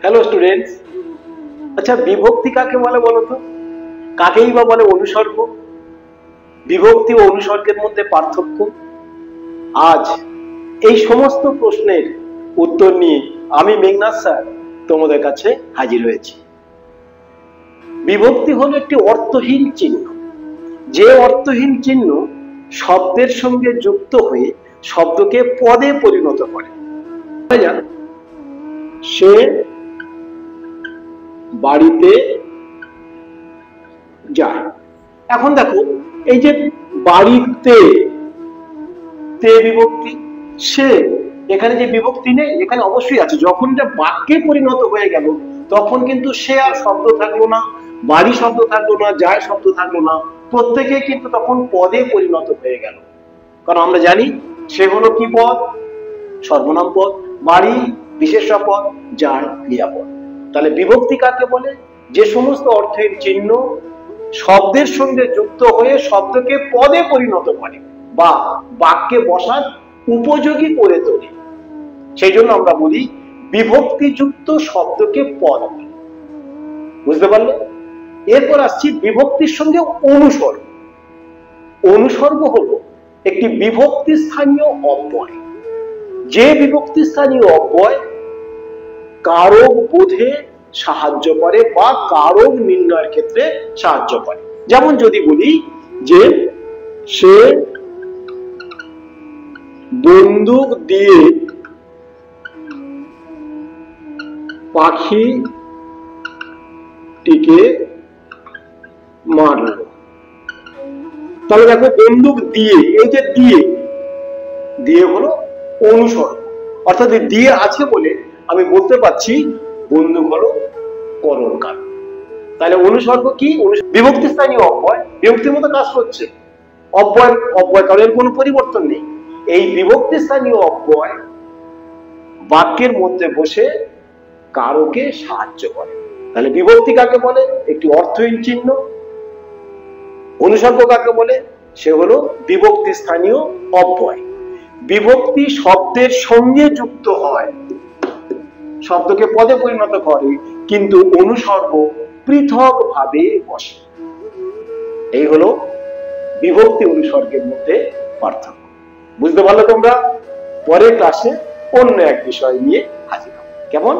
Hello students, আচ্ছা বিভক্তি কাকে বলে বলো তো? কাকেই বা বলে অনুসর্গ? বিভক্তি ও অনুসর্গের মধ্যে পার্থক্য, আজ এই সমস্ত প্রশ্নের উত্তর নিয়ে আমি মেঘনাথ স্যার তোমাদের কাছে হাজির হয়েছি। বিভক্তি হলো একটি অর্থহীন চিহ্ন, যে অর্থহীন চিহ্ন শব্দের সঙ্গে যুক্ত হয়ে শব্দকে পদে পরিণত করে। সে বাড়িতে যায়। এখন দেখো, এই যে বাড়িতে তে বিভক্তি, সে এখানে যে বিভক্তি নেই, এখানে অবশ্যই আছে। যখন এটা বাক্যে পরিণত হয়ে গেল তখন কিন্তু সে আর শব্দ থাকলো না, বাড়ি শব্দ থাকলো না, যায় শব্দ থাকলো না, প্রত্যেকে কিন্তু তখন পদে পরিণত হয়ে গেল। কারণ আমরা জানি সে হলো কি পদ? সর্বনাম পদ। বাড়ি বিশেষ্য পদ, যায় ক্রিয়াপদ। তাহলে বিভক্তি কাকে বলে? যে সমস্ত অর্থের চিহ্ন শব্দের সঙ্গে যুক্ত হয়ে শব্দকে পদে পরিণত করে বা বাক্যে বসার উপযোগী করে তোলে, সেই জন্য আমরা বলি বিভক্তিযুক্ত শব্দকে পদ। বুঝতে পারলে? এরপর আসছি বিভক্তির সঙ্গে অনুসর্গ। অনুসর্গ হলো একটি বিভক্তি স্থানীয় অব্যয়, যে বিভক্তি স্থানীয় অব্যয় কারক বোধে সাহায্য করে বা কারক নির্ণয়ের ক্ষেত্রে সাহায্য করে। যেমন যদি বলি যে সে বন্দুক দিয়ে পাখিটিকে মারল। তাহলে দেখো, বন্দুক দিয়ে, এই যে দিয়ে, দিয়ে হলো অনুসর্গ, অর্থাৎ দিয়ে আছে বলে আমি বলতে পারছি বন্দুক হলো করণ কারক। তাহলে অনুসর্গ কি? বিভক্তি স্থানীয় অব্যয়, বিভক্তির মতো কাজ করছে। অব্যয় অব্যয় কারণের কোনো পরিবর্তন নেই। এই বিভক্তি স্থানীয় অব্যয় বাক্যের মধ্যে বসে কারকে সাহায্য করে। তাহলে বিভক্তি কাকে বলে? একটি অর্থহীন চিহ্ন। অনুসর্গ কাকে বলে? সে হলো বিভক্তি স্থানীয় অব্যয়। বিভক্তি শব্দের সঙ্গে যুক্ত হয়, শব্দকে পদে পরিণত করে, কিন্তু অনুসর্গ পৃথক ভাবে বসে। এই হলো বিভক্তি অনুসর্গের মধ্যে পার্থক্য। বুঝতে পারলে তোমরা? পরের ক্লাসে অন্য এক বিষয় নিয়ে হাজির হব। কেমন?